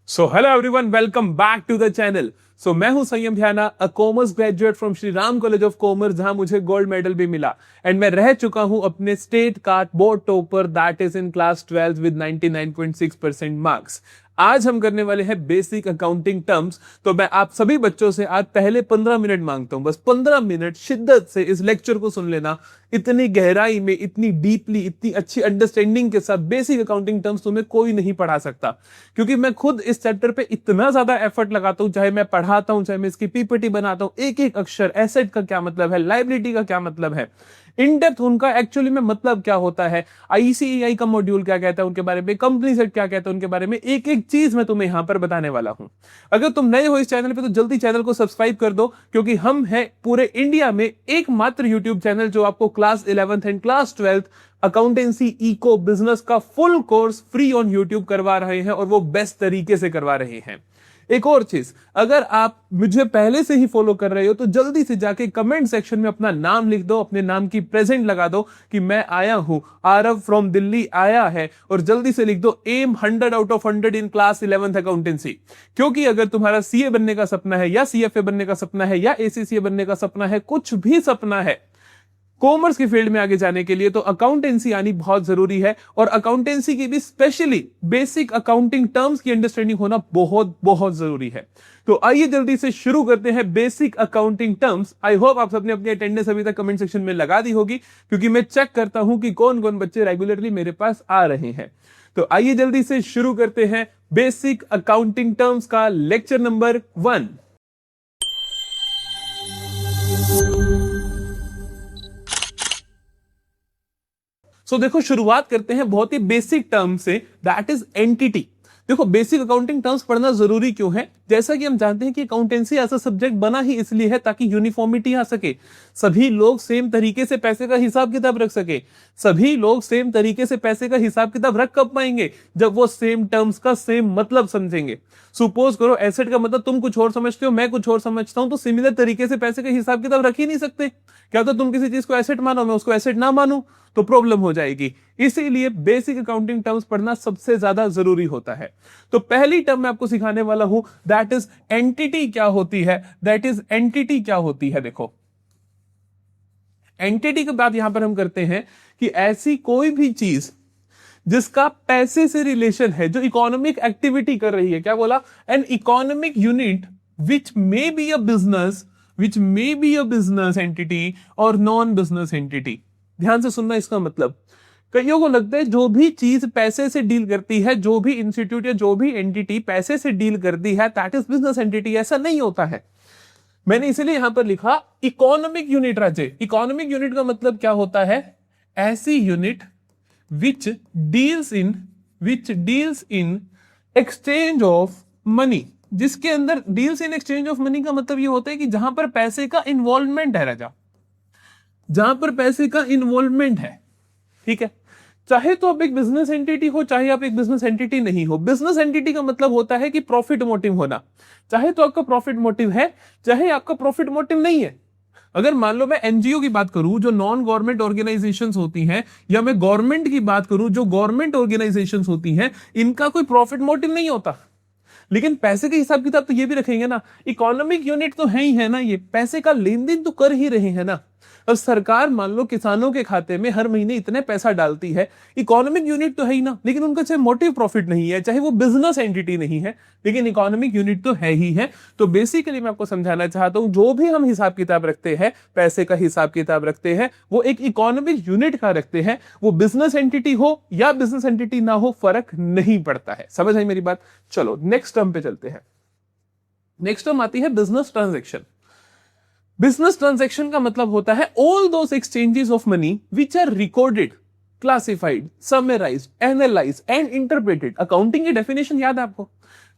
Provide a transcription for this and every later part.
So hello everyone, welcome back to the channel. मैं हूं Sanyam Dhyana, a commerce graduate from Shri Ram college of commerce, जहां मुझे gold medal भी मिला एंड मैं रह चुका हूं अपने स्टेट का board topper, that is in class 12 with 99.6% marks. आज हम करने वाले हैं बेसिक अकाउंटिंग टर्म्स। तो मैं आप सभी बच्चों से आज पहले 15 मिनट मांगता हूं, बस 15 मिनट शिद्दत से इस लेक्चर को सुन लेना। इतनी गहराई में, इतनी डीपली, इतनी अच्छी अंडरस्टैंडिंग के साथ बेसिक अकाउंटिंग टर्म्स तुम्हें कोई नहीं पढ़ा सकता, क्योंकि मैं खुद इस चैप्टर पे इतना ज्यादा एफर्ट लगाता हूं। चाहे मैं पढ़ाता हूं, चाहे मैं इसकी पीपीटी बनाता हूं, एक एक अक्षर, एसेट का क्या मतलब है, लायबिलिटी का क्या मतलब है, इन डेप्थ उनका एक्चुअली में मतलब क्या होता है, आईसीएआई का मॉड्यूल क्या कहता है उनके बारे में, कंपनी सेट क्या कहता है उनके बारे में, एक एक चीज मैं तुम्हें यहां पर बताने वाला हूं। अगर तुम नए हो इस चैनल पे तो जल्दी चैनल को सब्सक्राइब कर दो, क्योंकि हम हैं पूरे इंडिया में एकमात्र यूट्यूब चैनल जो आपको class 11th and class 12th accountancy eco business का full course free on YouTube करवा रहे हैं, और वो बेस्ट तरीके से करवा रहे हैं। एक और चीज, अगर आप मुझे पहले से ही फॉलो कर रहे हो तो जल्दी से जाके कमेंट सेक्शन में अपना नाम लिख दो, अपने नाम की प्रेजेंट लगा दो कि मैं आया हूं, आरव फ्रॉम दिल्ली आया है, और जल्दी से लिख दो am 100 out of 100 in class 11th accountancy. क्योंकि अगर तुम्हारा सीए बनने का सपना है, या सीएफए बनने का सपना है, या एसीसीए बनने का सपना है, कुछ भी सपना है कॉमर्स की फील्ड में आगे जाने के लिए, तो अकाउंटेंसी आनी बहुत जरूरी है। और अकाउंटेंसी की भी स्पेशली बेसिक अकाउंटिंग टर्म्स की अंडरस्टैंडिंग होना बहुत बहुत जरूरी है। तो आइए जल्दी से शुरू करते हैं basic accounting terms. I hope आप सबने अपनी अटेंडेंस अभी तक कमेंट सेक्शन में लगा दी होगी, क्योंकि मैं चेक करता हूं कि कौन कौन बच्चे रेगुलरली मेरे पास आ रहे हैं। तो आइए जल्दी से शुरू करते हैं बेसिक अकाउंटिंग टर्म्स का लेक्चर नंबर 1। देखो, शुरुआत करते हैं बहुत ही बेसिक टर्म से, दैट इज एंटिटी। देखो, बेसिक अकाउंटिंग टर्म्स पढ़ना जरूरी क्यों है? जैसा कि हम जानते हैं कि अकाउंटेंसी ऐसा सब्जेक्ट बना ही इसलिए है ताकि यूनिफॉर्मिटी आ सके, सभी लोग सेम तरीके से पैसे का हिसाब किताब रख सके। सभी लोग सेम तरीके से पैसे का हिसाब किताब रख कब पाएंगे? जब वो सेम टर्म्स का सेम मतलब समझेंगे। सुपोज करो एसेट का मतलब तुम कुछ और समझते हो, मैं कुछ और समझता हूं, तो सिमिलर तरीके से पैसे का हिसाब किताब रख ही नहीं सकते। क्या तो तुम किसी चीज को एसेट मानो, मैं उसको एसेट ना मानूं, तो प्रॉब्लम हो जाएगी। इसीलिए बेसिक अकाउंटिंग टर्म्स पढ़ना सबसे ज्यादा जरूरी होता है। तो पहली टर्म मैं आपको सिखाने वाला हूं, दैट इज एंटिटी क्या होती है। दैट इज एंटिटी क्या होती है। देखो, एंटिटी की बात यहां पर हम करते हैं कि ऐसी कोई भी चीज जिसका पैसे से रिलेशन है, जो इकोनॉमिक एक्टिविटी कर रही है। क्या बोला? An economic unit which may be a business, which may be a business entity और नॉन बिजनेस एंटिटी। ध्यान से सुनना इसका मतलब। कईयों को लगता है जो भी चीज पैसे से डील करती है, जो भी इंस्टीट्यूट या जो भी एंटिटी पैसे से डील करती है, दैट इज बिजनेस एंटिटी। ऐसा नहीं होता है। मैंने इसलिए यहां पर लिखा इकोनॉमिक यूनिट। राजे, इकोनॉमिक यूनिट का मतलब क्या होता है? ऐसी unit which deals in exchange of money. जिसके अंदर deals in exchange of money का मतलब यह होता है कि जहां पर पैसे का इन्वॉल्वमेंट है। राजा, जहां पर पैसे का इन्वॉल्वमेंट है, ठीक है। चाहे तो आप एक बिजनेस एंटिटी हो, चाहे आप एक बिजनेस एंटिटी नहीं हो। बिजनेस एंटिटी का मतलब होता है कि प्रॉफिट मोटिव होना। चाहे तो आपका प्रॉफिट मोटिव है, चाहे आपका प्रॉफिट मोटिव नहीं है। अगर मान लो मैं एनजीओ की बात करूं, जो नॉन गवर्नमेंट ऑर्गेनाइजेशंस होती हैं, या मैं गवर्नमेंट की बात करूं, जो गवर्नमेंट ऑर्गेनाइजेशंस होती हैं, इनका कोई प्रॉफिट मोटिव नहीं होता, लेकिन पैसे के हिसाब किताब तो ये भी रखेंगे ना। इकोनॉमिक यूनिट तो है ही है ना, ये पैसे का लेन देन तो कर ही रहे हैं ना। अब सरकार मान लो किसानों के खाते में हर महीने इतने पैसा डालती है, इकोनॉमिक यूनिट तो है ही ना, लेकिन उनका चाहे मोटिव प्रॉफिट नहीं है, चाहे वो बिजनेस एंटिटी नहीं है, लेकिन इकोनॉमिक यूनिट तो है ही है। तो बेसिकली मैं आपको समझाना चाहता हूं, जो भी हम हिसाब किताब रखते हैं, पैसे का हिसाब किताब रखते हैं, वो एक इकोनॉमिक यूनिट का रखते हैं। वो बिजनेस एंटिटी हो या बिजनेस एंटिटी ना हो, फर्क नहीं पड़ता है। समझ आई मेरी बात? चलो नेक्स्ट टर्म पे चलते हैं। नेक्स्ट टर्म आती है बिजनेस ट्रांजैक्शन। बिजनेस ट्रांजैक्शन का मतलब होता है all those exchanges of money which are recorded, classified, summarised, analysed and interpreted. Accounting की डेफिनेशन याद है आपको?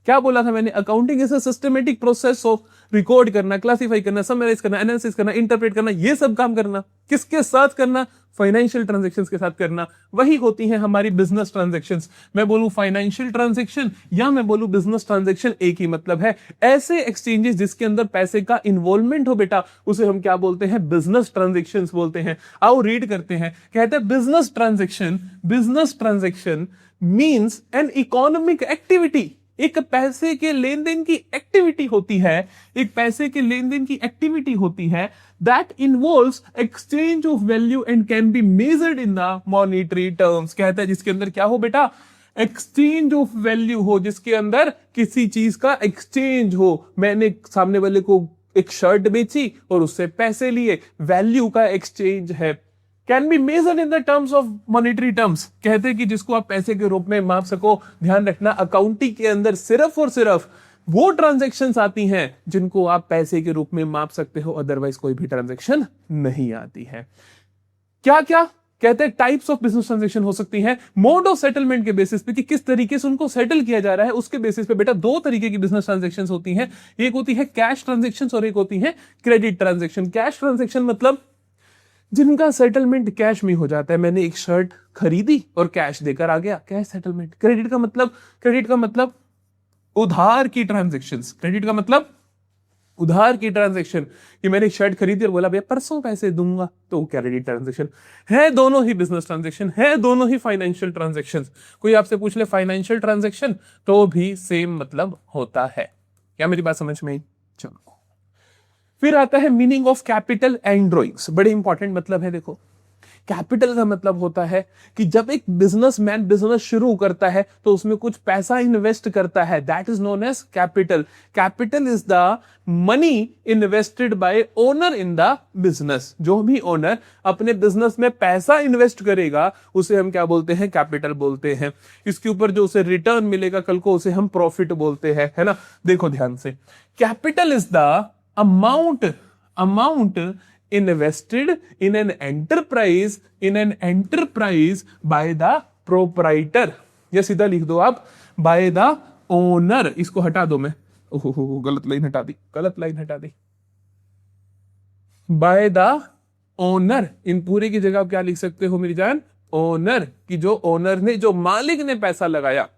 क्या बोला था मैंने? Accounting is a systematic process of record करना, क्लासिफाई करना, समराइज करना, एनालिसिस करना, इंटरप्रेट करना। ये सब काम करना किसके साथ करना? फाइनेंशियल ट्रांजैक्शंस के साथ करना। वही होती है हमारी बिजनेस ट्रांजैक्शंस। मैं बोलूं फाइनेंशियल ट्रांजैक्शन या मैं बोलूं बिजनेस ट्रांजैक्शन, एक ही मतलब है। ऐसे एक्सचेंजेस जिसके अंदर पैसे का इन्वॉल्वमेंट हो बेटा, उसे हम क्या बोलते हैं? बिजनेस ट्रांजैक्शंस बोलते हैं। आओ रीड करते हैं। कहते हैं business transaction means an economic activity. एक पैसे के लेन देन की एक्टिविटी होती है, एक पैसे के लेन देन की एक्टिविटी होती है that involves exchange of value and can be measured in the monetary terms. कहता है जिसके अंदर क्या हो बेटा, एक्सचेंज ऑफ वैल्यू हो, जिसके अंदर किसी चीज का एक्सचेंज हो। मैंने सामने वाले को एक शर्ट बेची और उससे पैसे लिए, वैल्यू का एक्सचेंज है। Can be measured in the terms of monetary terms, कहते हैं कि जिसको आप पैसे के रूप में माप सको। ध्यान रखना, अकाउंटिंग के अंदर सिर्फ और सिर्फ वो ट्रांजैक्शंस आती हैं जिनको आप पैसे के रूप में माप सकते हो, अदरवाइज कोई भी ट्रांजैक्शन नहीं आती है। क्या क्या कहते हैं, टाइप्स ऑफ बिजनेस ट्रांजैक्शन हो सकती हैं, मोड ऑफ सेटलमेंट के बेसिस पे कि किस तरीके से उनको सेटल किया जा रहा है, उसके बेसिस पे बेटा दो तरीके की बिजनेस ट्रांजैक्शन होती हैं। एक होती है कैश ट्रांजैक्शन और एक होती है क्रेडिट ट्रांजैक्शन। कैश ट्रांजैक्शन मतलब जिनका सेटलमेंट कैश में हो जाता है। मैंने एक शर्ट खरीदी और कैश देकर आ गया, कैश सेटलमेंट। क्रेडिट का मतलब उधार की ट्रांजैक्शंस। क्रेडिट का मतलब उधार की ट्रांजैक्शन, कि मैंने एक शर्ट खरीदी और बोला भैया परसों पैसे दूंगा, तो क्रेडिट ट्रांजैक्शन है। दोनों ही बिजनेस ट्रांजैक्शन है, दोनों ही फाइनेंशियल ट्रांजैक्शन। कोई आपसे पूछ ले फाइनेंशियल ट्रांजैक्शन, तो भी सेम मतलब होता है। क्या मेरी बात समझ में आई? चलो, फिर आता है meaning of capital and drawings. बड़े इंपॉर्टेंट मतलब है। देखो, कैपिटल का मतलब होता है कि जब एक बिजनेसमैन बिजनेस शुरू करता है तो उसमें कुछ पैसा इन्वेस्ट करता है, that is known as capital. Capital is the money invested by owner in the business. जो भी ओनर अपने बिजनेस में पैसा इन्वेस्ट करेगा उसे हम क्या बोलते हैं, कैपिटल बोलते हैं। इसके ऊपर जो उसे रिटर्न मिलेगा कल को, उसे हम प्रॉफिट बोलते हैं, है ना। देखो ध्यान से, capital is the amount invested in an enterprise by the proprietor, या सीधा लिख दो आप by the owner। इसको हटा दो, मैं गलत लाइन हटा दी। by the owner, इन पूरे की जगह आप क्या लिख सकते हो मेरी जान, ओनर, की जो ओनर ने, जो मालिक ने पैसा लगाया।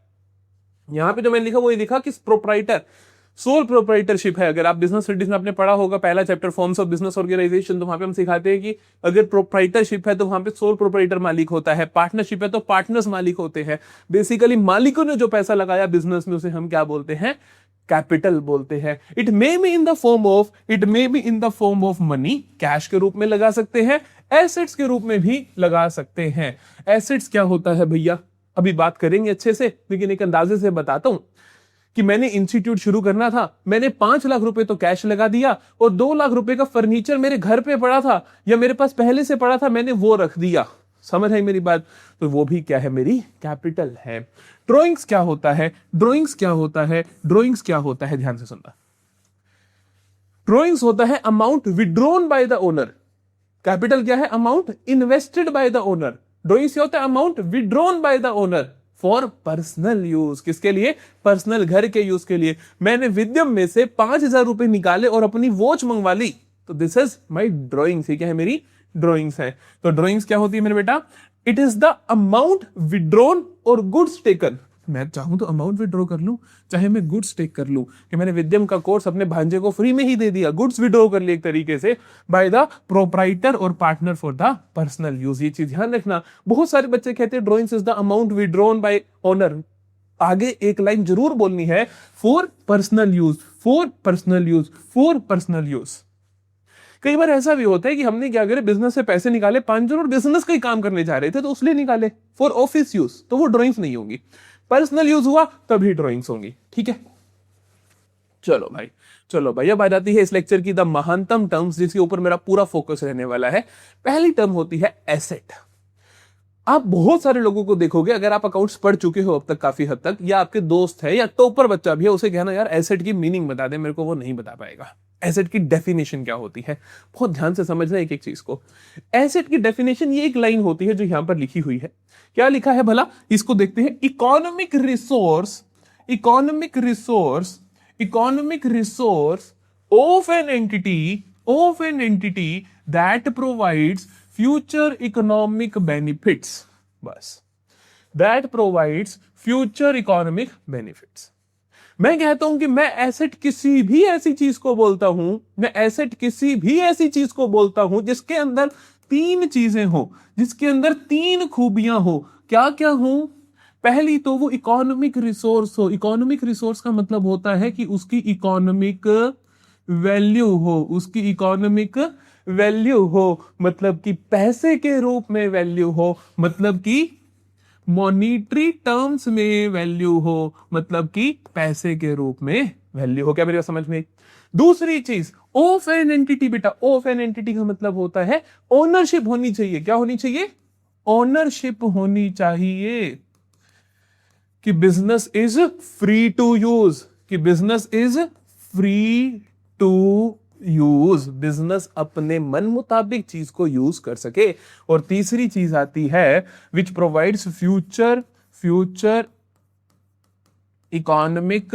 यहां पे जो मैंने लिखा वो ये लिखा कि प्रोप्राइटर, सोल प्रोप्राइटरशिप है। अगर आप बिजनेस स्टडीज में आपने पढ़ा होगा पहला chapter forms of business organisation, तो वहां पे हम सिखाते हैं कि अगर प्रोप्राइटरशिप है तो वहां पे सोल प्रोप्राइटर मालिक होता है, पार्टनरशिप है तो पार्टनर्स मालिक होते हैं। बेसिकली मालिकों ने जो पैसा लगाया बिजनेस में उसे हम क्या बोलते हैं, कैपिटल बोलते हैं। It may be in the form of money, cash के रूप में लगा सकते हैं, एसेट्स के रूप में भी लगा सकते हैं। एसेट्स क्या होता है भैया, अभी बात करेंगे अच्छे से, लेकिन एक अंदाजे से बताता हूं कि मैंने इंस्टीट्यूट शुरू करना था, मैंने 5 लाख रुपए तो कैश लगा दिया और 2 लाख रुपए का फर्नीचर मेरे घर पे पड़ा था या मेरे पास पहले से पड़ा था, मैंने वो रख दिया। समझ आई मेरी बात? तो वो भी क्या है, मेरी कैपिटल है। ड्रॉइंग्स क्या होता है, ध्यान से सुनना। ड्रॉइंग्स होता है amount withdrawn by the owner. Capital क्या है, amount invested by the owner. Drawings क्या होता है, amount withdrawn by the owner for personal use. किसके लिए, पर्सनल, घर के यूज के लिए। मैंने विद्यम में से 5,000 रुपए निकाले और अपनी वॉच मंगवा ली, तो दिस इज माई ड्रॉइंग्स। क्या है, मेरी ड्रॉइंग्स है। तो ड्रॉइंग्स क्या होती है मेरे बेटा, it is the amount withdrawn और गुड्स टेकन। मैं चाहूं तो अमाउंट विड्रॉ कर लूं, चाहे मैं गुड्स टेक कर लूं, कि मैंने विद्यम का कोर्स अपने भांजे को फ्री में ही दे दिया, गुड्स विड्रॉ कर लिया एक तरीके से, बाय द प्रोप्राइटर और partner for the personal use. ये चीज ध्यान रखना। बहुत सारे बच्चे कहते हैं drawings is the amount withdrawn bye owner. आगे एक लाइन जरूर बोलनी है, फॉर पर्सनल यूज। कई बार ऐसा भी होता है कि हमने क्या करे, बिजनेस से पैसे निकाले 5,000 और बिजनेस का ही काम करने जा रहे थे तो उसलिए निकाले, फॉर ऑफिस यूज, तो वो ड्रॉइंग्स नहीं होंगी। पर्सनल यूज हुआ तभी ड्रॉइंग्स होंगी। ठीक है, चलो भाई अब आ जाती है इस लेक्चर की द महानतम टर्म्स, जिसके ऊपर मेरा पूरा फोकस रहने वाला है। पहली टर्म होती है एसेट। आप बहुत सारे लोगों को देखोगे, अगर आप अकाउंट्स पढ़ चुके हो अब तक काफी हद तक, या आपके दोस्त है या टॉपर बच्चा भी है, उसे कहना यार एसेट की मीनिंग बता दे मेरे को, वो नहीं बता पाएगा। एसेट की डेफिनेशन क्या होती है, बहुत ध्यान से समझना एक एक चीज को। एसेट की डेफिनेशन ये एक लाइन होती है जो यहां पर लिखी हुई है। क्या लिखा है भला, इसको देखते हैं। Economic resource of an entity that provides future economic benefits. बस, that provides future economic benefits. मैं कहता हूं कि मैं एसेट किसी भी ऐसी चीज को बोलता हूं जिसके अंदर 3 चीजें हो, जिसके अंदर 3 खूबियां हो। क्या क्या हो, पहली तो वो इकोनॉमिक रिसोर्स हो। इकोनॉमिक रिसोर्स का मतलब होता है कि उसकी इकोनॉमिक वैल्यू हो, उसकी इकोनॉमिक वैल्यू हो, मतलब कि पैसे के रूप में वैल्यू हो, मतलब कि मॉनिटरी टर्म्स में वैल्यू हो, मतलब कि पैसे के रूप में वैल्यू हो। क्या मेरी बात समझ में आई? दूसरी चीज ऑफ एन एंटिटी, बेटा ऑफ एन एंटिटी का मतलब होता है ओनरशिप होनी चाहिए। क्या होनी चाहिए? ओनरशिप होनी चाहिए, कि business is free to use, कि business is free to use, business अपने मन मुताबिक चीज को यूज कर सके। और तीसरी चीज आती है which provides future economic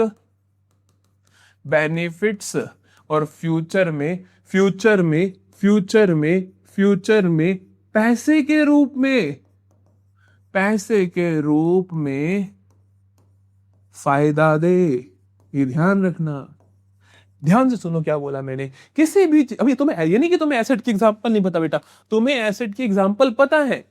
benefits, और फ्यूचर में पैसे के रूप में फायदा दे। ये ध्यान रखना, ध्यान से सुनो क्या बोला मैंने। किसी भी अभी तुम्हें ये नहीं कि तुम्हें एसेट की एग्जांपल नहीं पता, बेटा तुम्हें एसेट की एग्जांपल पता है,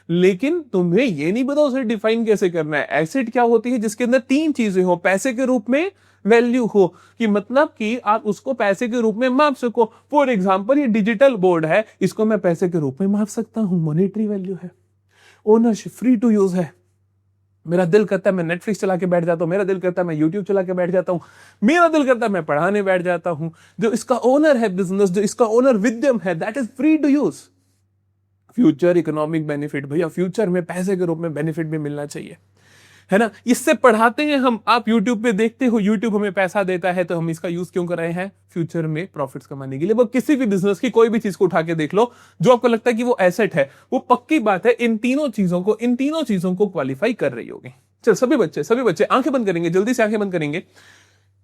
लेकिन तुम्हें ये नहीं पता उसे डिफाइन कैसे करना है। एसेट क्या होती है? जिसके अंदर तीन चीजें हो, पैसे के रूप में वैल्यू हो, कि मतलब कि आप उसको पैसे के रूप में माप सको। फॉर एग्जांपल ये डिजिटल बोर्ड है, इसको मैं पैसे के रूप में माप सकता हूं, मॉनेटरी वैल्यू है। ओनरशिप फ्री टू यूज है, मेरा दिल करता है मैं नेटफ्लिक्स चला के बैठ जाता हूं, मेरा दिल करता है मैं यूट्यूब चला के बैठ जाता हूं, मेरा दिल करता है मैं पढ़ाने बैठ जाता हूं। जो इसका ओनर है बिजनेस, जो इसका ओनर विद्यम है, that is free to use. Future economic benefit, भैया फ्यूचर में पैसे के रूप में बेनिफिट भी मिलना चाहिए, है ना। इससे पढ़ाते हैं हम, आप यूट्यूब पे देखते हो, यूट्यूब हमें पैसा देता है, तो हम इसका यूज क्यों कर रहे हैं? फ्यूचर में प्रॉफिट्स कमाने के लिए। वो किसी भी बिजनेस की कोई भी चीज को उठा के देख लो, जो आपको लगता है कि वो एसेट है, वो पक्की बात है इन तीनों चीजों को क्वालिफाई कर रही होगी। चल सभी बच्चे आंखें बंद करेंगे, जल्दी से आंखें बंद करेंगे,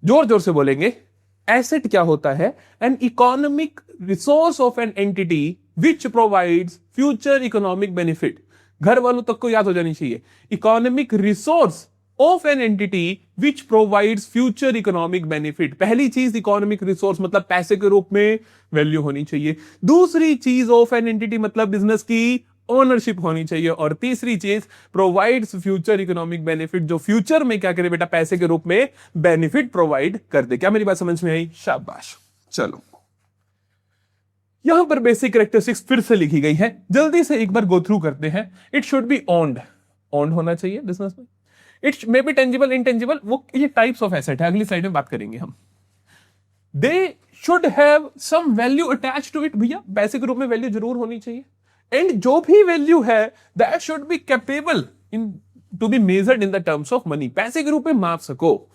जोर जोर से बोलेंगे। एसेट क्या होता है? An economic resource of an entity which provides future economic benefit. घर वालों तक को याद हो जानी चाहिए। Economic resource of an entity which provides future economic benefit. पहली चीज इकोनॉमिक रिसोर्स मतलब पैसे के रूप में वैल्यू होनी चाहिए। दूसरी चीज ऑफ एन एंटिटी मतलब बिजनेस की ओनरशिप होनी चाहिए। और तीसरी चीज प्रोवाइड्स फ्यूचर इकोनॉमिक बेनिफिट, जो फ्यूचर में क्या करे बेटा? पैसे के रूप में बेनिफिट प्रोवाइड कर दे। क्या मेरी बात समझ में आई? शाबाश। चलो यहां पर बेसिक कैरेक्टरिस्टिक्स फिर से लिखी गई है, जल्दी से एक बार गो थ्रू करते हैं। It should be owned, owned होना चाहिए बिजनेस में। It may be tangible, intangible, वो ये टाइप्स ऑफ एसेट है, अगली स्लाइड में बात करेंगे हम। They should have some value attach to it, भैया पैसे के रूप में वैल्यू जरूर होनी चाहिए। एंड जो भी वैल्यू है that should be capable in to be measured in the terms of money, पैसे के रूप में माप सको,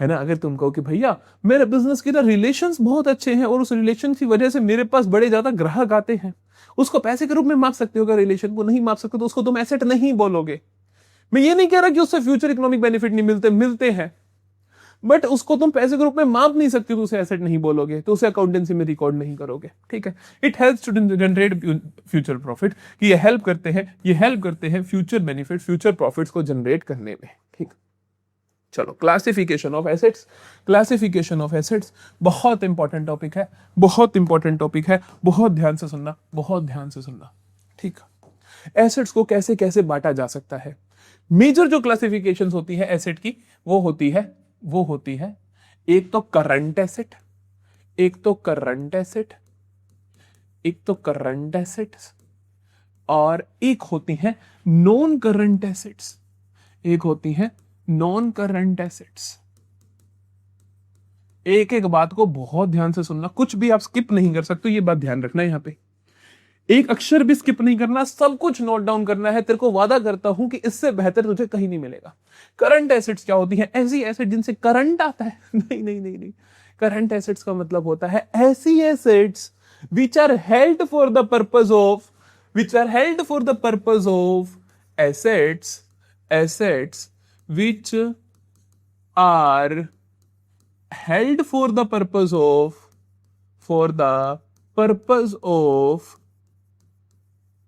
है ना। अगर तुम कहो कि भैया मेरे बिजनेस के ना रिलेशंस बहुत अच्छे हैं और उस रिलेशन की वजह से मेरे पास बड़े ज्यादा ग्राहक आते हैं, उसको पैसे के रूप में माप सकते हो। अगर रिलेशन को नहीं माप सकते तो उसको तुम एसेट नहीं बोलोगे। मैं ये नहीं कह रहा कि उससे फ्यूचर इकोनॉमिक बेनिफिट नहीं मिलते हैं, बट उसको तुम पैसे के रूप में माप नहीं सकते, तो उसे एसेट नहीं बोलोगे, तो उसे अकाउंटेंसी में रिकॉर्ड नहीं करोगे, ठीक है। It helps to generate future profit, कि ये हेल्प करते हैं फ्यूचर बेनिफिट, फ्यूचर प्रॉफिट्स को जनरेट करने में, ठीक। चलो क्लासिफिकेशन ऑफ एसेट्स, बहुत इंपॉर्टेंट टॉपिक है, बहुत ध्यान से सुनना, ठीक। एसेट्स को कैसे कैसे बांटा जा सकता है। मेजर जो क्लासिफिकेशंस होती है एसेट की, वो होती है एक तो करंट एसेट, और एक होती है नॉन करंट एसेट्स। एक एक बात को बहुत ध्यान से सुनना, कुछ भी आप स्किप नहीं कर सकते, ये बात ध्यान रखना। यहां पे एक अक्षर भी स्किप नहीं करना, सब कुछ नोट डाउन करना है। तेरे को वादा करता हूं कि इससे बेहतर तुझे कहीं नहीं मिलेगा। करंट एसेट्स क्या होती हैं? ऐसी एसेट जिनसे करंट आता है। नहीं, करंट एसेट्स का मतलब होता है ऐसी assets which are held for the purpose of assets which are held for the purpose of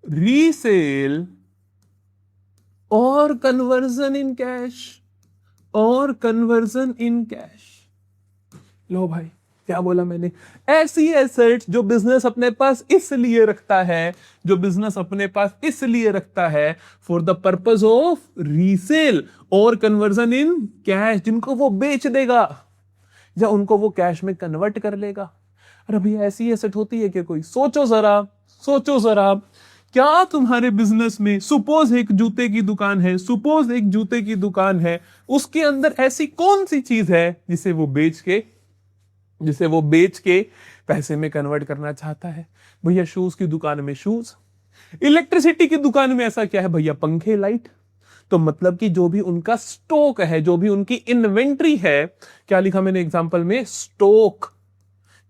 resale or conversion in cash, लो भाई क्या बोला मैंने? ऐसी एसेट्स जो बिजनेस अपने पास इसलिए रखता है, जो बिजनेस अपने पास इसलिए रखता है for the purpose of resale और कन्वर्जन इन कैश, जिनको वो बेच देगा या उनको वो कैश में कन्वर्ट कर लेगा। अरे भैया ऐसी एसेट होती है कि कोई? सोचो जरा, सोचो जरा, क्या तुम्हारे बिजनेस में सपोज एक जूते की दुकान है, सपोज एक जूते की दुकान है, उसके अंदर ऐसी कौन सी चीज है जिसे वो बेच के पैसे में कन्वर्ट करना चाहता है? भैया शूज की दुकान में शूज, इलेक्ट्रिसिटी की दुकान में ऐसा क्या है भैया? पंखे, लाइट। तो मतलब कि जो भी उनका स्टॉक है, जो भी उनकी इन्वेंट्री है, क्या लिखा मैंने एग्जांपल में? स्टॉक,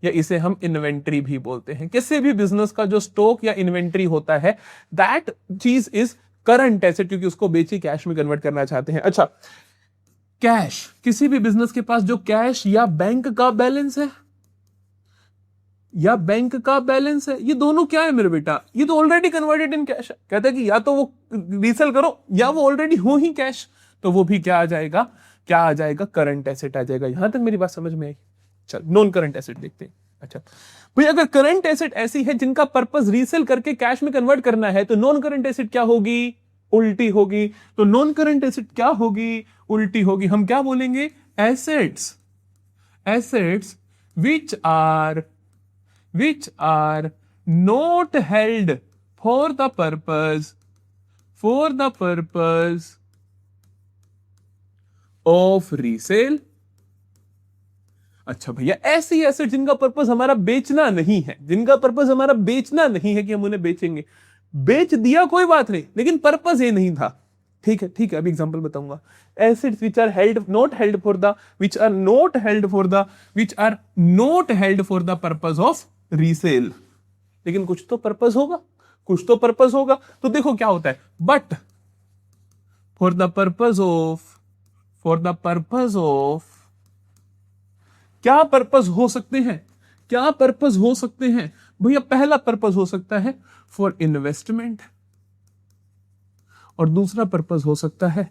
या इसे हम इन्वेंट्री भी बोलते हैं। किसी भी बिजनेस का जो स्टॉक या इन्वेंट्री होता है, दैट चीज इज करंट एसेट, क्योंकि उसको बेची कैश में कन्वर्ट करना चाहते हैं। अच्छा, कैश, किसी भी बिजनेस के पास जो कैश या बैंक का बैलेंस है, या बैंक का बैलेंस है, ये दोनों क्या है मेरे बेटा? ये तो ऑलरेडी कन्वर्टेड इन कैश है। कहता है कि या तो वो रीसेल करो या वो ऑलरेडी हो ही कैश, तो वो भी क्या आ जाएगा? क्या आ जाएगा? करंट एसेट आ जाएगा। यहां तक मेरी बात समझ में आई? चल नॉन करंट एसेट देखते हैं। अच्छा भाई, अगर करंट एसेट ऐसी है जिनका पर्पस रीसेल करके कैश में कन्वर्ट करना है, तो नॉन करंट एसेट क्या होगी? उल्टी होगी। तो नॉन करंट एसेट क्या होगी? उल्टी होगी। हम क्या बोलेंगे? Assets which are not held for the purpose of resale। अच्छा भैया, ऐसी एसेट जिनका पर्पस हमारा बेचना नहीं है, जिनका पर्पस हमारा बेचना नहीं है कि हम उन्हें बेचेंगे, बेच दिया कोई बात नहीं, लेकिन पर्पस ये नहीं था। ठीक है, ठीक है, अभी एग्जांपल बताऊंगा। Assets which are not held for the purpose of resale. लेकिन कुछ तो पर्पस होगा, तो देखो क्या होता है, but for the purpose of क्या पर्पस हो सकते हैं भैया? पहला पर्पस हो सकता है फॉर इन्वेस्टमेंट, और दूसरा पर्पस हो सकता है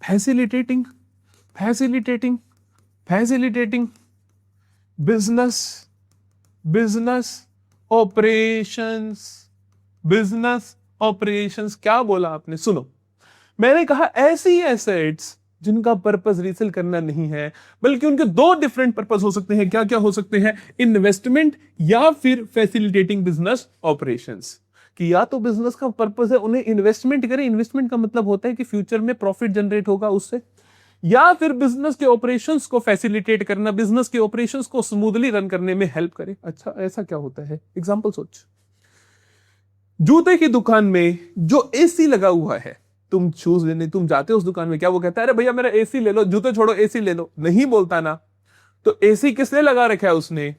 फैसिलिटेटिंग बिजनेस ऑपरेशंस। क्या बोला आपने? सुनो, मैंने कहा ऐसी एसेट्स जिनका पर्पस रीसेल करना नहीं है, बल्कि उनके दो डिफरेंट पर्पस हो सकते हैं। क्या क्या हो सकते हैं? इन्वेस्टमेंट या फिर फैसिलिटेटिंग बिजनेस ऑपरेशंस। कि या तो बिजनेस का पर्पस है उन्हें इन्वेस्टमेंट करें, इन्वेस्टमेंट का मतलब होता है कि फ्यूचर में प्रॉफिट जनरेट होगा उससे, या फिर बिजनेस के ऑपरेशंस को फैसिलिटेट करना, बिजनेस के ऑपरेशंस को स्मूथली रन करने में हेल्प करे। अच्छा, ऐसा क्या होता है? एग्जांपल सोच, जूते की दुकान में जो एसी लगा हुआ है, तुम शूज लेने तुम जाते हो उस दुकान में, क्या वो कहता है अरे भैया मेरा एसी ले लो, जूते छोड़ो एसी ले लो? नहीं बोलता ना। तो एसी किसने लगा रखा है? उसने।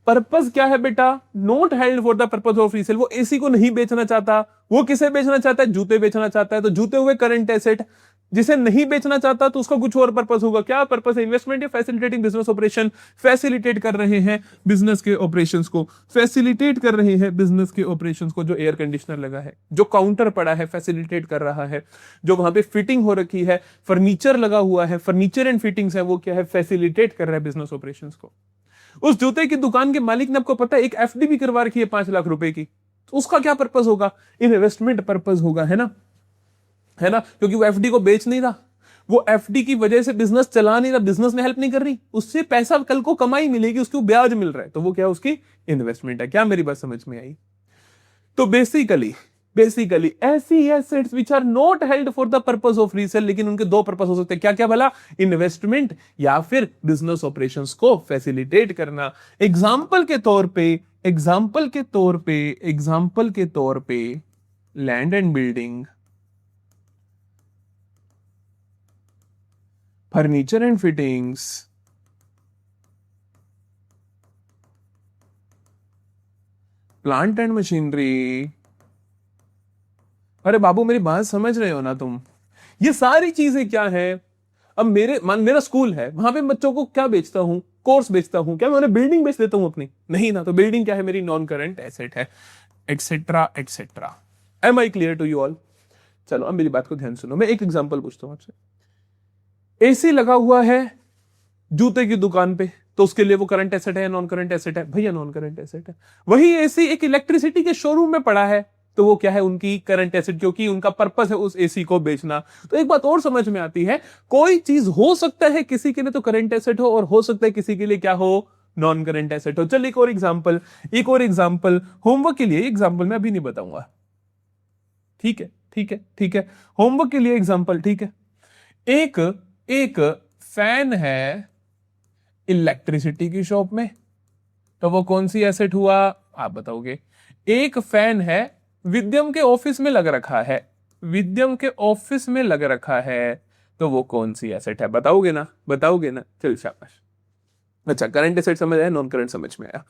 पर्पस क्या है बेटा? Not held for the purpose of resale. वो एसी को नहीं बेचना चाहता, वो किसे बेचना चाहता है? जूते बेचना चाहता है। तो जूते हुए करंट एसेट। जिसे नहीं बेचना चाहता तो उसका कुछ और पर्पस होगा। क्या पर्पस है? इन्वेस्टमेंट या फैसिलिटेटिंग बिजनेस ऑपरेशन। फैसिलिटेट कर रहे हैं बिजनेस के ऑपरेशंस को, जो एयर कंडीशनर लगा है, जो काउंटर पड़ा है, फैसिलिटेट कर रहा है। जो वहां पे फिटिंग हो रखी है, फर्नीचर लगा हुआ है, फर्नीचर एंड फिटिंग्स है, वो क्या है? फैसिलिटेट कर रहा है बिजनेस ऑपरेशंस को। उस जूते की दुकान के मालिक ने, आपको पता है, एक एफडी भी करवा रखी है 5 लाख रुपए की। तो उसका क्या पर्पस होगा? इन्वेस्टमेंट पर्पस होगा, है ना? क्योंकि वो एफडी को बेच नहीं रहा, वो एफडी की वजह से बिजनेस चला नहीं रहा, बिजनेस में हेल्प नहीं कर रही, उससे पैसा कल को कमाई मिलेगी, उसको ब्याज मिल रहा है, तो वो क्या? उसकी इन्वेस्टमेंट है। क्या मेरी बात समझ में आई? तो बेसिकली ऐसी assets which are not held for the purpose of resale, लेकिन उनके दो पर्पस हो सकते हैं। क्या क्या भला? इन्वेस्टमेंट या फिर बिजनेस ऑपरेशंस को फैसिलिटेट करना। एग्जांपल के तौर पे land and building, furniture and fittings, plant and machinery. अरे बाबू मेरी बात समझ रहे हो ना तुम? ये सारी चीजें क्या है? अब मेरा स्कूल है, वहां पे बच्चों को क्या बेचता हूं? कोर्स बेचता हूं। क्या मैं उन्हें बिल्डिंग बेच देता हूं अपनी? नहीं ना। तो बिल्डिंग क्या है? मेरी नॉन करंट एसेट है, etcetera. Am I clear to you all? चलो अब मेरी बात को ध्यान सुनो, मैं एक एग्जांपल पूछता हूं आपसे। एसी लगा हुआ है जूते की दुकान पे, तो उसके लिए वो करंट एसेट है या नॉन करंट एसेट है? भैया नॉन करंट एसेट है। वही एसी एक इलेक्ट्रिसिटी के शोरूम में पड़ा है, तो वो क्या है? उनकी करंट एसेट, क्योंकि उनका पर्पस है उस एसी को बेचना। तो एक बात और समझ में आती है, कोई चीज हो सकता है किसी के लिए तो करंट एसेट हो, और हो सकता है किसी के लिए क्या हो? नॉन करंट एसेट हो। चल एक और एग्जांपल होमवर्क के लिए, एग्जांपल मैं अभी नहीं बताऊंगा, ठीक है, ठीक है, ठीक है, होमवर्क के लिए एग्जांपल, ठीक है। एक फैन है इलेक्ट्रिसिटी की शॉप में, तो वो कौन सी एसेट हुआ? आप बताओगे। एक फैन है विद्यम के ऑफिस में लग रखा है, विद्यम के ऑफिस में लग रखा है, तो वो कौन सी एसेट है? बताओगे ना, बताओगे ना? चल शाबाश। अच्छा, करंट एसेट समझ आया, नॉन करंट समझ में आया।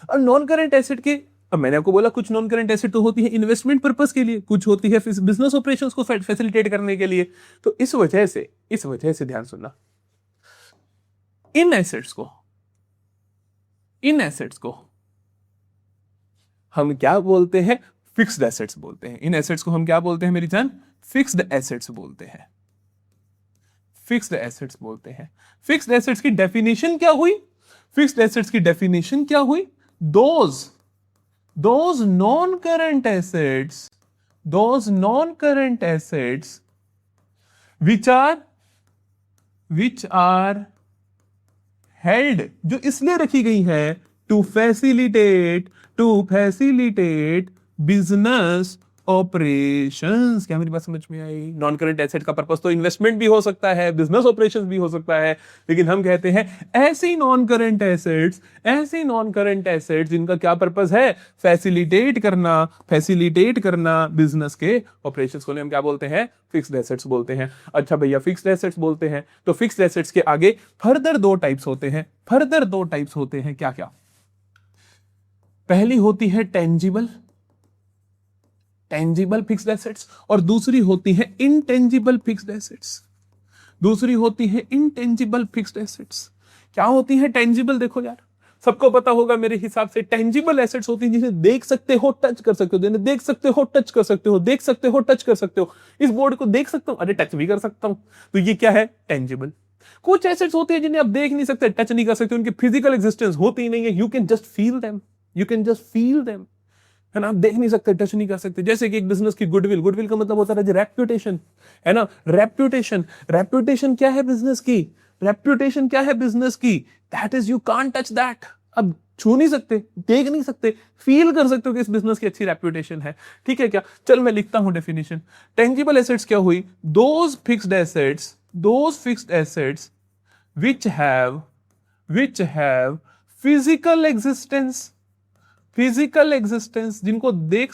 और नॉन करंट एसेट के, अब मैंने आपको बोला कुछ नॉन करंट एसेट तो होती है इन्वेस्टमेंट पर्पस के लिए, कुछ होती है बिजनेस ऑपरेशंस को फैसिलिटेट करने के लिए। तो इस वजह से ध्यान सुनना, इन एसेट्स को हम क्या बोलते हैं? फिक्स्ड एसेट्स बोलते हैं। इन एसेट्स को हम क्या बोलते हैं मेरी जान? फिक्स्ड एसेट्स बोलते हैं, फिक्स्ड एसेट्स बोलते हैं। फिक्स्ड एसेट्स की डेफिनेशन क्या हुई? फिक्स्ड एसेट्स की डेफिनेशन क्या हुई? those non-current assets which are held, जो इसलिए रखी गई है to facilitate business ऑपरेशंस। क्या मेरी बात समझ में आई? नॉन करंट एसेट का पर्पस तो इन्वेस्टमेंट भी हो सकता है, बिजनेस ऑपरेशंस भी हो सकता है, लेकिन हम कहते हैं ऐसी नॉन करंट एसेट्स जिनका क्या पर्पस है? फैसिलिटेट करना बिजनेस के ऑपरेशंस को हम क्या बोलते हैं? फिक्स्ड एसेट्स बोलते हैं। अच्छा भैया, फिक्स्ड एसेट्स बोलते हैं तो फिक्स्ड एसेट्स के आगे फर्दर दो टाइप्स होते हैं, क्या क्या? पहली होती है टेंजिबल फिक्स्ड एसेट्स, और दूसरी होती है इनटेंजिबल फिक्स्ड एसेट्स। क्या होती है टेंजिबल? देखो यार, सबको पता होगा मेरे हिसाब से, टेंजिबल एसेट्स होती हैं जिन्हें देख सकते हो, टच कर सकते हो, जिन्हें देख सकते हो, टच कर सकते हो, देख सकते हो, टच कर सकते हो। इस बोर्ड को देख सकता हूं, अरे टच भी कर सकता हूं, तो ये क्या है? टेंजिबल। कुछ एसेट्स होते हैं जिन्हें आप देख नहीं सकते, टच नहीं कर सकते, उनकी फिजिकल एग्जिस्टेंस होती ही नहीं है, you can just feel them, है ना? आप देख नहीं सकते, टच नहीं कर सकते। जैसे कि एक बिजनेस की गुडविल का मतलब होता है रेप्यूटेशन, है ना? रेप्यूटेशन क्या है बिजनेस की? That is, you can't touch that. अब छू नहीं सकते, देख नहीं सकते, फील कर सकते हो कि इस बिजनेस की अच्छी रेप्यूटेशन है, ठीक है क्या? चल मैं लिखता हूं डेफिनेशन। टेंजिबल एसेट्स क्या हुई? Those fixed assets which have physical existence, जिनको देख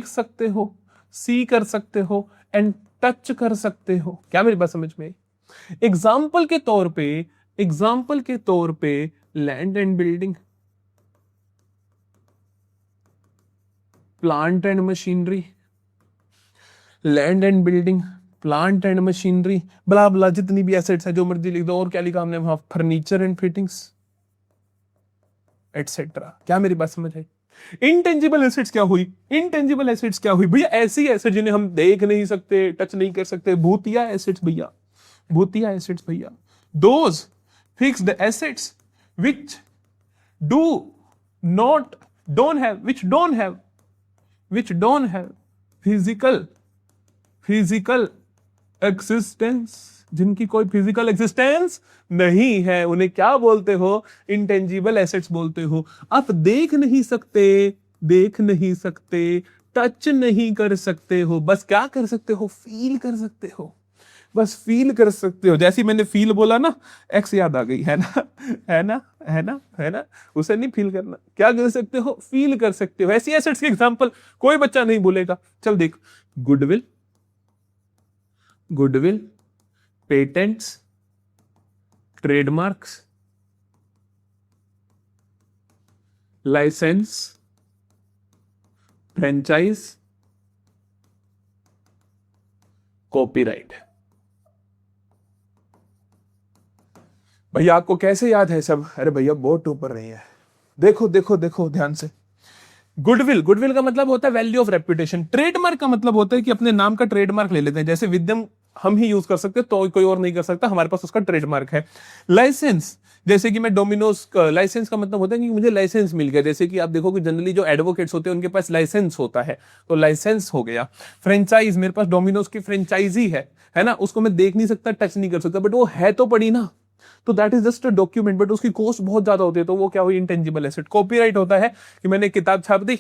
सकते हो, सी कर सकते हो, एंड टच कर सकते हो। क्या मेरी बात समझ में आई? एग्जाम्पल के तौर पे land and building, plant and machinery, blah blah, जितनी भी एसेट्स है जो मर्जी लिख दो। और क्या लिखा हमने वहां? Furniture and fittings etcetera. क्या मेरी बात समझ आई? इनटेंजिबल एसेट्स क्या हुई? भैया ऐसी एसेट जिन्हें हम देख नहीं सकते, टच नहीं कर सकते, भूतिया एसेट्स भैया। Those fixed assets which don't have physical existence, जिनकी कोई फिजिकल एग्जिस्टेंस नहीं है, उन्हें क्या बोलते हो? इंटेंजिबल एसेट्स बोलते हो। आप देख नहीं सकते, टच नहीं कर सकते हो, बस क्या कर सकते हो? फील कर सकते हो। जैसे मैंने फील बोला ना, एक्स याद आ गई, है ना? उसे नहीं फील करना, क्या कर सकते हो? फील कर सकते हो। ऐसी एसेट्स के एग्जांपल कोई बच्चा नहीं भूलेगा। चल देख, goodwill, patents, trademarks, licence, franchise, copyright. भैया आपको कैसे याद है सब? अरे भैया बहुत ऊपर रही है। देखो ध्यान से। गुडविल का मतलब होता है वैल्यू ऑफ रेप्यूटेशन। ट्रेडमार्क का मतलब होता है कि अपने नाम का ट्रेडमार्क ले लेते हैं। जैसे विद्यम हम ही यूज कर सकते हैं, तो कोई और नहीं कर सकता, हमारे पास उसका ट्रेडमार्क है। लाइसेंस, जैसे कि मैं डोमिनोज, लाइसेंस का मतलब होता है कि मुझे लाइसेंस मिल गया, जैसे कि आप देखो कि जनरली जो एडवोकेट्स होते हैं उनके पास लाइसेंस होता है, तो लाइसेंस हो गया। फ्रेंचाइज, मेरे पास डोमिनोज की फ्रेंचाइजी है ना, उसको मैं देख नहीं सकता, टच नहीं कर सकता, बट वो है तो पड़ी ना, तो that is just a document, but उसकी कॉस्ट बहुत ज्यादा होती है, तो वो क्या हुई, इंटेंजिबल एसेट। कॉपीराइट होता है कि मैंने किताब छाप दी,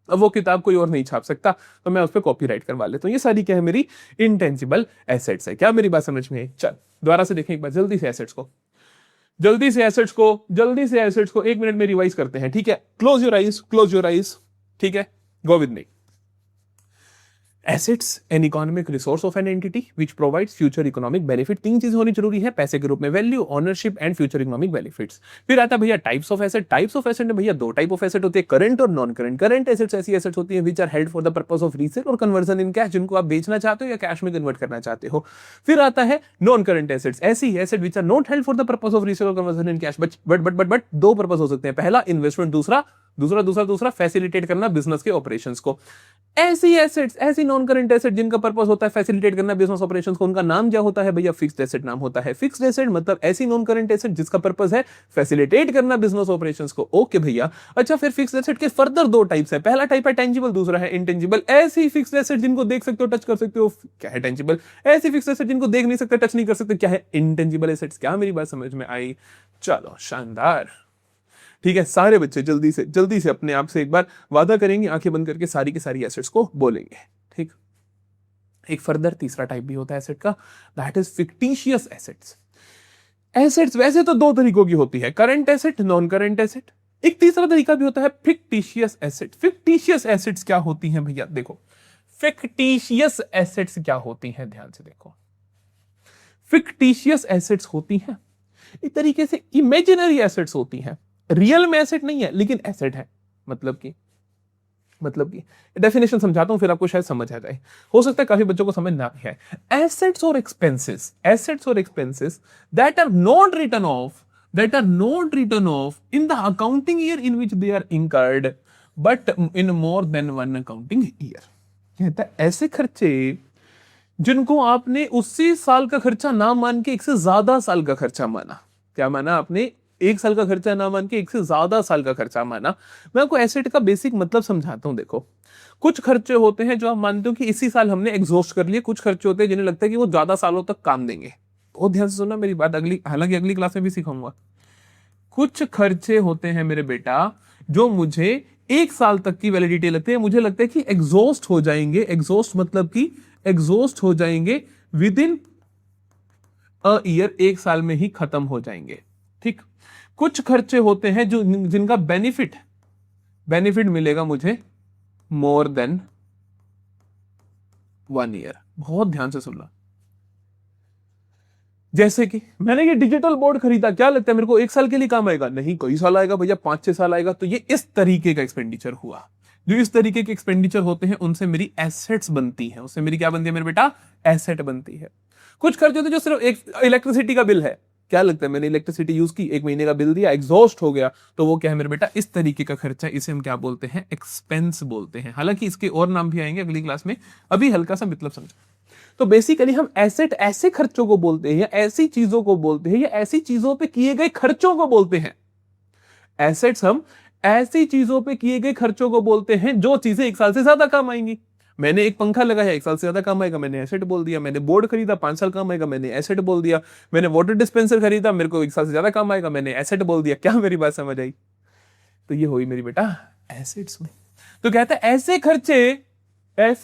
अब वो किताब कोई और नहीं छाप सकता, तो मैं उस पर कॉपीराइट करवा लेता हूँ। ये सारी क्या है, मेरी इंटेंजिबल एसेट्स है। क्या मेरी बात समझ में आई? चल दोबारा से देखें एक बार जल्दी से एसेट्स को, एक मिनट में रिवाइज करते हैं, ठीक है? Close your eyes, close your eyes, ठीक है? Go with me. Assets an economic resource of an entity which provides future economic benefit. तीन चीजें होनी जरूरी है पैसे के रूप में, value, ownership and future economic benefits. फिर आता है भैया types of asset. Types of asset में भैया दो टाइप ऑफ एसेट होती है, करंट और नॉन करंट। करंट एसेट्स ऐसी एसेट्स होती है which are held for the purpose of resale और कन्वर्जन इन कैश, जिनको आप बेचना चाहते हो या कैश में कन्वर्ट करना चाहते हो। फिर आता है नॉन करंट एसेट्स, ऐसी asset which are not held for the purpose of resale और कन्वर्जन इन कैश, बट दो पर्पस हो सकते हैं, पहला इन्वेस्टमेंट, दूसरा फैसिलिटेट करना बिजनेस के ऑपरेशंस को। ऐसी एसेट्स, ऐसी नॉन करंट एसेट जिनका पर्पस होता है फैसिलिटेट करना बिजनेस ऑपरेशंस को, उनका नाम क्या होता है भैया? फिक्स्ड एसेट नाम होता है। फिक्स्ड एसेट मतलब ऐसी नॉन करंट एसेट जिसका पर्पस है फैसिलिटेट करना बिजनेस ऑपरेशंस को। ओके भैया, अच्छा फिर फिक्स्ड एसेट के फर्दर दो टाइप्स है, पहला टाइप है टेंजिबल, दूसरा है इंटेंजिबल। ऐसी फिक्स्ड एसेट जिनको देख सकते हो, टच कर सकते हो, क्या है? टेंजिबल। ऐसी फिक्स्ड एसेट जिनको देख नहीं सकते, टच नहीं कर सकते, क्या है? Intangible assets. क्या मेरी बात समझ में आई? चलो शानदार, ठीक है। सारे बच्चे जल्दी से अपने आप से एक बार वादा करेंगे, आंखें बंद करके सारी की सारी एसेट्स को बोलेंगे, ठीक। एक फर्दर तीसरा टाइप भी होता है एसेट का, that is fictitious assets. Assets वैसे तो दो तरीकों की होती है, current asset, non current asset. एक तीसरा तरीका भी होता है फिक्टिशियस एसेट। फिक्टिशियस एसेट्स क्या होती हैं भैया? देखो, फिक्टिशियस एसेट्स क्या होती हैं, ध्यान से देखो। फिक्टिशियस एसेट्स होती हैं एक तरीके से इमेजिनरी एसेट्स होती हैं, रियल में एसेट नहीं है लेकिन एसेट है। मतलब की डेफिनेशन समझाता हूं, फिर आपको शायद समझ आ जाए, हो सकता है काफी बच्चों को समझ ना आए। एसेट्स और expenses that are not written off in the accounting year in which they are incurred but in more than one accounting year. कहता है ऐसे खर्चे जिनको आपने उसी साल का खर्चा ना मान के एक से ज्यादा साल का खर्चा माना। क्या माना आपने? एक साल का खर्चा ना मान के एक से ज्यादा साल का खर्चा माना। मैं आपको एसेट का बेसिक मतलब समझाता हूं। देखो, कुछ खर्चे होते हैं जो आप मानते हो कि इसी साल हमने एग्जॉस्ट कर लिए, कुछ खर्चे होते हैं जिन्हें लगता है कि वो ज्यादा सालों तक काम देंगे। बहुत ध्यान से सुनना मेरी बात, हालांकि अगली क्लास में भी सिखाऊंगा। कुछ खर्चे होते हैं मेरे बेटा जो मुझे एक साल तक की वैलिडिटी लगती है, मुझे लगता है कि एग्जॉस्ट हो जाएंगे। एग्जॉस्ट मतलब कि एग्जॉस्ट हो जाएंगे विद इन अ ईयर, एक साल में ही खत्म हो जाएंगे, ठीक। कुछ खर्चे होते हैं जो जिनका बेनिफिट मिलेगा मुझे मोर देन 1 ईयर। बहुत ध्यान से सुनना। जैसे कि मैंने ये डिजिटल बोर्ड खरीदा, क्या लगता है मेरे को एक साल के लिए काम आएगा? नहीं, कई साल आएगा भैया, 5-6 साल आएगा। तो ये इस तरीके का एक्सपेंडिचर हुआ। जो इस तरीके के एक्सपेंडिचर होते हैं उनसे मेरी एसेट्स बनती हैं, उससे मेरी क्या बनती है मेरे बेटा? एसेट बनती है। कुछ खर्च होते हैं जो सिर्फ एक इलेक्ट्रिसिटी का बिल है, क्या लगता है मैंने इलेक्ट्रिसिटी यूज की, एक महीने का बिल दिया, एग्जॉस्ट हो गया, तो वो क्या है मेरे बेटा? इस तरीके का खर्चा, इसे हम क्या बोलते हैं? एक्सपेंस बोलते हैं। हालांकि इसके और नाम भी आएंगे अगली क्लास में, अभी हल्का सा मतलब समझो। तो बेसिकली हम एसेट ऐसे खर्चों को बोलते हैं या ऐसी चीजों को बोलते हैं या ऐसी चीजों पे किए गए खर्चों को बोलते हैं। एसेट्स हम ऐसी चीजों पे किए गए खर्चों को बोलते हैं जो चीजें एक साल से ज्यादा काम आएंगी। मैंने एक पंखा लगाया, एक साल से ज्यादा काम आएगा, मैंने एसेट बोल दिया। मैंने बोर्ड खरीदा, 5 साल काम आएगा, मैंने एसेट बोल दिया। मैंने वाटर डिस्पेंसर खरीदा, मेरे को एक साल से ज्यादा काम आएगा, मैंने एसेट बोल दिया। क्या मेरी बात समझ आई? तो ये हुई मेरी बेटा एसेट्स में। तो कहता है ऐसे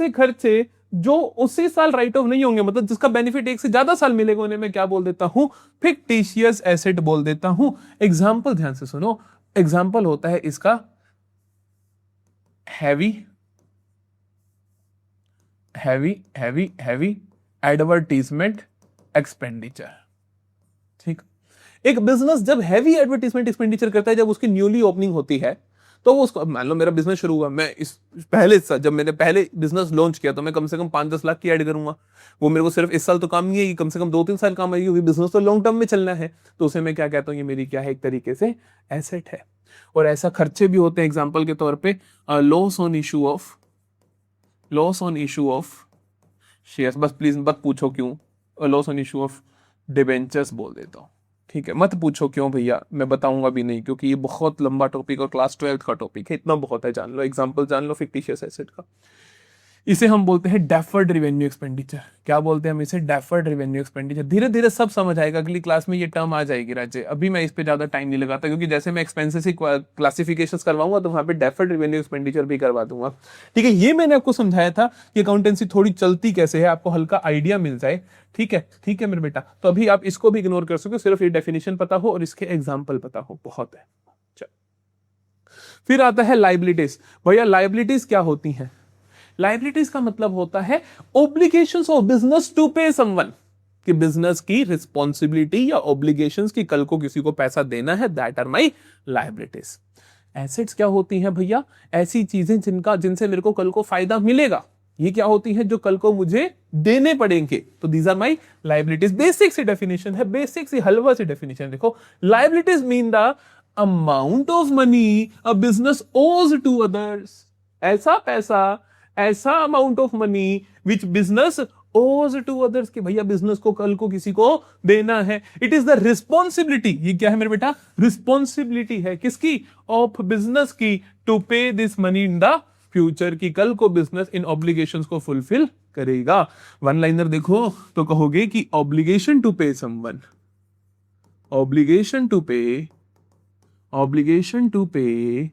खर्चे जो उसी साल राइट ऑफ नहीं होंगे, मतलब जिसका बेनिफिट एक से ज्यादा साल मिलेगा, उन्हें मैं क्या बोल देता हूं? फिक्टिशियस एसेट बोल देता हूं। एग्जाम्पल ध्यान से सुनो। एग्जाम्पल होता है इसका हैवी एडवर्टीजमेंट एक्सपेंडिचर, ठीक। एक बिजनेस जब हैवी एडवर्टीजमेंट एक्सपेंडिचर करता है, जब उसकी न्यूली ओपनिंग होती है, तो वो उसको, मान लो मेरा बिजनेस शुरू हुआ, मैं इस जब मैंने पहले बिजनेस लॉन्च किया तो मैं कम से कम 5-10 लाख की ऐड करूंगा। वो मेरे को सिर्फ इस साल तो काम नहीं है, कम से कम 2-3 साल काम आएगी, क्योंकि बिजनेस तो लॉन्ग टर्म में चलना है। तो उसे मैं क्या कहता हूँ? ये मेरी क्या है? एक तरीके से एसेट है। और ऐसा खर्चे भी होते हैं, एग्जाम्पल के तौर पर loss on issue of shares, बस प्लीज मत पूछो क्यों, loss on issue of debentures बोल देता हूँ, ठीक है, मत पूछो क्यों भैया, मैं बताऊंगा भी नहीं, क्योंकि ये बहुत लंबा टॉपिक और क्लास 12th का टॉपिक है, इतना बहुत है, जान लो, एग्जांपल जान लो फिक्टिशियस एसेट का। इसे हम बोलते हैं डेफर्ड रिवेन्यू एक्सपेंडिचर। क्या बोलते हैं हम इसे? Deferred revenue expenditure. धीरे धीरे सब समझ आएगा, अगली क्लास में ये टर्म आ जाएगी राज्य, अभी मैं इस पे ज्यादा टाइम नहीं लगाता, क्योंकि जैसे मैं एक्सपेंसेस की क्लासिफिकेशंस करवाऊंगा तो वहां पे डेफर्ड रिवेन्यू एक्सपेंडिचर भी करवा दूंगा, ठीक है। ये मैंने आपको समझाया था कि अकाउंटेंसी थोड़ी चलती कैसे है, आपको हल्का आइडिया मिल जाए, ठीक है, ठीक है मेरे बेटा। तो अभी आप इसको भी इग्नोर कर सकते हो, सिर्फ ये डेफिनेशन पता हो और इसके एग्जाम्पल पता हो, बहुत है। फिर आता है लाइबिलिटीज। भैया लाइबिलिटीज क्या होती हैं? लाइबिलिटीज का मतलब होता है obligations of business to pay someone, कि बिजनेस की रिस्पॉन्सिबिलिटी या ऑब्लिगेशंस की कल को किसी को पैसा देना है, that are my liabilities. Assets क्या होती हैं भैया? ऐसी चीजें जिनसे मेरे को कल को फायदा मिलेगा, ये क्या होती हैं? जो कल को मुझे देने पड़ेंगे, तो these are my liabilities. Basic सी डेफिनेशन है, बेसिक सी हलवा सी डेफिनेशन। देखो, liabilities mean the amount of money a business owes to others. ऐसा पैसा, ऐसा amount of money which business owes to others, कि भैया बिजनेस को कल को किसी को देना है। इट इज द रिस्पॉन्सिबिलिटी, ये क्या है मेरे बेटा? रिस्पॉन्सिबिलिटी है किसकी? ऑफ बिजनेस की, टू पे this money in the future, की कल को बिजनेस इन ऑब्लिगेशंस को फुलफिल करेगा। वन लाइनर देखो तो कहोगे कि obligation to pay someone, obligation to पे, ऑब्लिगेशन टू पे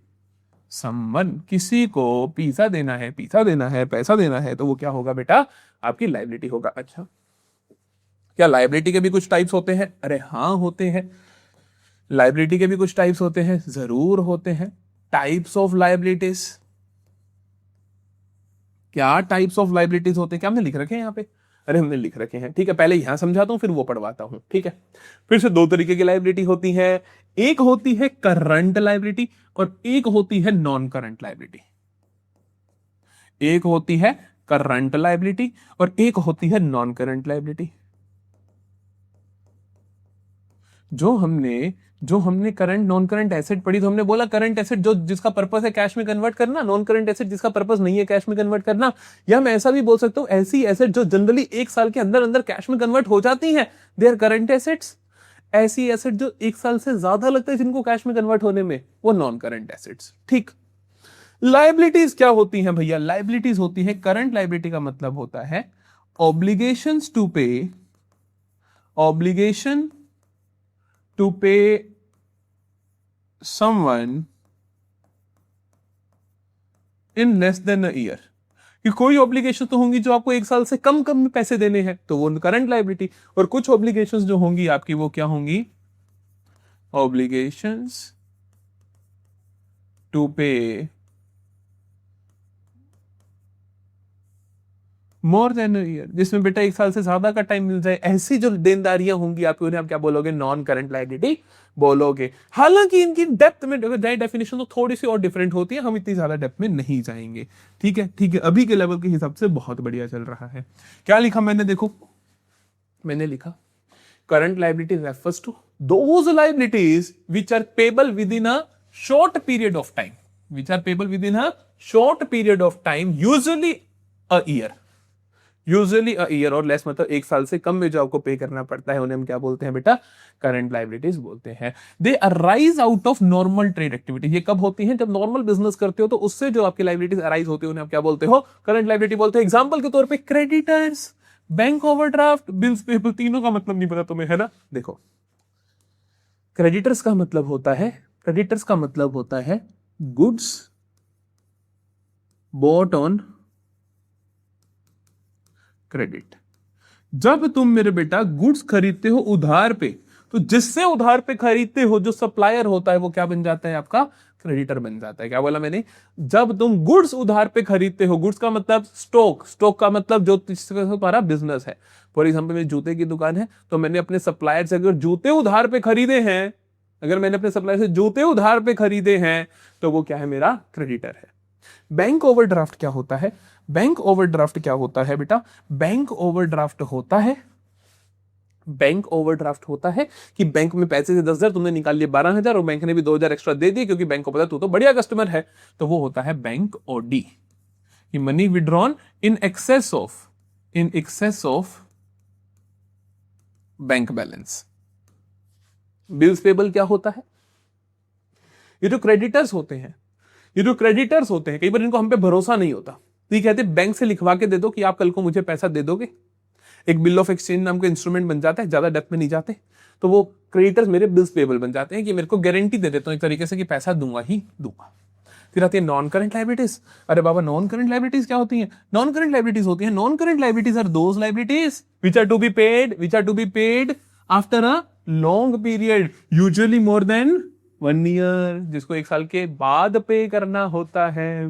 समवन, किसी को पैसा देना है, पैसा देना है, पैसा देना है, तो वो क्या होगा बेटा? आपकी लायबिलिटी होगा। अच्छा, क्या लायबिलिटी के भी कुछ टाइप्स होते हैं? अरे हाँ होते हैं, लायबिलिटी के भी कुछ टाइप्स होते हैं, जरूर होते हैं। टाइप्स ऑफ लायबिलिटीज, क्या टाइप्स ऑफ लायबिलिटीज होते हैं? क्या हमने लिख रखे हैं यहाँ पे? अरे हमने लिख रखे हैं, ठीक है, पहले यहां समझाता हूं फिर वो पढ़वाता हूं, ठीक है। फिर से दो तरीके की लायबिलिटी होती है, एक होती है करंट लायबिलिटी और एक होती है नॉन करंट लायबिलिटी। एक होती है करंट लायबिलिटी और एक होती है नॉन करंट लायबिलिटी। जो हमने करंट नॉन करंट एसेट पढ़ी, तो हमने बोला करंट एसेट जो जिसका पर्पस है कैश में कन्वर्ट करना, नॉन करंट एसेट जिसका पर्पस नहीं है कैश में कन्वर्ट करना। या मैं ऐसा भी बोल सकता हूं, ऐसी एसेट जो जनरली एक साल के अंदर अंदर कैश में कन्वर्ट हो जाती हैं, दे आर करंट एसेट्स। ऐसी एसेट जो एक साल से ज्यादा लगता है जिनको कैश में कन्वर्ट होने में, वो नॉन करंट एसेट्स, ठीक। लायबिलिटीज क्या होती हैं भैया? लायबिलिटीज होती है, करंट लायबिलिटी का मतलब होता है ऑब्लिगेशंस टू पे, ऑब्लिगेशन टू पे someone in less than a year, कि कोई ऑब्लिगेशन तो होंगी जो आपको एक साल से कम कम में पैसे देने हैं, तो वो करंट लायबिलिटी। और कुछ ऑब्लिगेशंस जो होंगी आपकी, वो क्या होंगी? ऑब्लिगेशंस टू पे मोर देन अ ईयर, जिसमें बेटा एक साल से ज्यादा का टाइम मिल जाए, ऐसी जो देनदारियां होंगी आपकी, उन्हें आप क्या बोलोगे? नॉन करंट लायबिलिटी बोलोगे। हालांकि इनकी डेप्थ में डेफिनेशन तो थोड़ी सी और डिफरेंट होती है, हम इतनी ज्यादा डेप्थ में नहीं जाएंगे, ठीक है, ठीक है। अभी के लेवल के हिसाब से बहुत बढ़िया चल रहा है। क्या लिखा मैंने? देखो, मैंने लिखा current liability refers to those liabilities which are payable within a short period of time, which are payable within a short period of time, usually a year, usually a year और less, मतलब एक साल से कम में जो आपको पे करना पड़ता है, उन्हें हम क्या बोलते हैं बेटा? करंट लायबिलिटीज बोलते हैं। दे arise out of normal trade activity. ये कब होती हैं? जब नॉर्मल बिजनेस करते हो तो उससे जो आपकी लायबिलिटीज अराइज होती है, उन्हें आप क्या बोलते हो? करंट लायबिलिटी बोलते हैं। एग्जांपल के तौर पे creditors, bank overdraft, bills payable. तीनों का मतलब नहीं पता तुम्हें, है ना? देखो, क्रेडिटर्स का मतलब होता है, क्रेडिटर्स का मतलब होता है गुड्स बॉट ऑन क्रेडिट। जब तुम मेरे बेटा गुड्स खरीदते हो उधार पे, तो जिससे उधार पे खरीदते हो, जो सप्लायर होता है, वो क्या बन जाता है? आपका क्रेडिटर बन जाता है। क्या बोला मैंने? जब तुम गुड्स उधार पे खरीदते हो, गुड्स का मतलब स्टॉक, स्टॉक का मतलब जो तुम्हारा बिजनेस है। फॉर एग्जाम्पल मेरी जूते की दुकान है, तो मैंने अपने सप्लायर से अगर जूते उधार पे खरीदे हैं, अगर मैंने अपने सप्लायर से जूते उधार पे खरीदे हैं, तो वो क्या है? मेरा क्रेडिटर है। बैंक ओवरड्राफ्ट क्या होता है? बैंक ओवरड्राफ्ट क्या होता है बेटा? बैंक ओवरड्राफ्ट होता है, बैंक ओवरड्राफ्ट होता है कि बैंक में पैसे से 10,000 तुमने निकाल लिए 12,000 और बैंक ने भी 2,000 एक्स्ट्रा दे दिए, क्योंकि बैंक को पता तू तो बढ़िया कस्टमर है, तो वो होता है bank OD. Money withdrawn in excess of, in excess of bank balance. Bills payable क्या होता है? ये जो क्रेडिटर्स होते हैं, कई बार इनको हम पे भरोसा नहीं होता, तो ये कहते हैं बैंक से लिखवा के दे दो कि आप कल को मुझे पैसा दे दोगे। एक बिल ऑफ एक्सचेंज नाम का इंस्ट्रूमेंट बन जाता है, ज्यादा डेप्थ में नहीं जाते, तो वो क्रेडिटर्स मेरे बिल्स पेबल बन जाते हैं कि मेरे को गारंटी दे देता हूं एक तरीके से कि पैसा दूंगा ही दूंगा। फिर आती है नॉन करंट लायबिलिटीज। अरे बाबा, नॉन करंट लायबिलिटीज क्या होती हैं? Non current liabilities are those liabilities which are to be paid after a long period, usually more than 1 year, जिसको 1 साल के बाद पे करना होता है।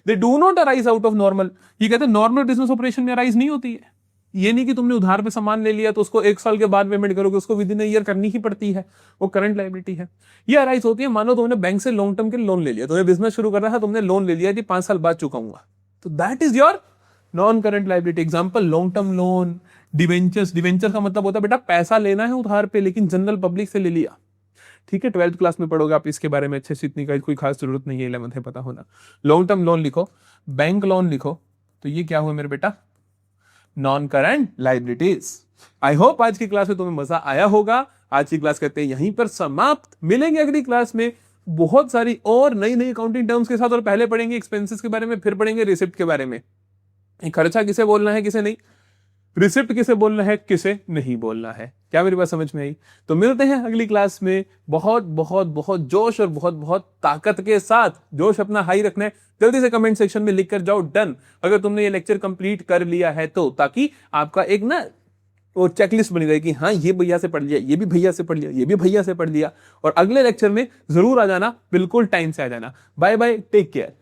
They do not arise out of normal, ये कहते हैं नॉर्मल बिजनेस ऑपरेशन में अराइज नहीं होती है। ये नहीं कि तुमने उधार पे सामान ले लिया तो उसको 1 साल के बाद पेमेंट करोगे, उसको विद इन ईयर करनी ही पड़ती है, वो करंट लायबिलिटी है। ये अराइज होती है, मानो तुमने बैंक से लॉन्ग टर्म के लोन ले लिया, तुम्हें बिजनेस शुरू करना था, तुमने लोन ले लिया कि 5 साल बाद चुकाऊंगा, तो that is your non current liability. Example, long term loan, debentures. Debenture का मतलब होता है बेटा पैसा लेना है उधार पे, लेकिन जनरल पब्लिक से ले लिया। ठीक है, 12th क्लास में पढ़ोगे आप इसके बारे में अच्छे से, इतनी कोई खास जरूरत नहीं है, 11th है पता होना। लॉन्ग टर्म लोन लिखो, बैंक लोन लिखो, तो ये क्या हुआ मेरे बेटा? Non current liabilities. I hope आज की क्लास में तुम्हें मजा आया होगा। आज की क्लास करते हैं यहीं पर समाप्त। मिलेंगे अगली क्लास में बहुत सारी और नई नई अकाउंटिंग टर्म्स के साथ, और पहले पढ़ेंगे एक्सपेंसेस के बारे में, फिर पढ़ेंगे रिसिप्ट के बारे में। खर्चा किसे बोलना है किसे नहीं, रिसिप्ट किसे बोलना है किसे नहीं बोलना है। क्या मेरी बात समझ में आई? तो मिलते हैं अगली क्लास में बहुत बहुत बहुत जोश और बहुत बहुत ताकत के साथ। जोश अपना हाई रखना है, जल्दी से कमेंट सेक्शन में लिख कर जाओ डन अगर तुमने ये लेक्चर कंप्लीट कर लिया है तो, ताकि आपका एक ना वो चेकलिस्ट बनी रहे कि हाँ ये भैया से पढ़ लिया, ये भी भैया से पढ़ लिया, ये भी भैया से पढ़ लिया। और अगले लेक्चर में जरूर आ जाना, बिल्कुल टाइम से आ जाना। Bye bye, take care.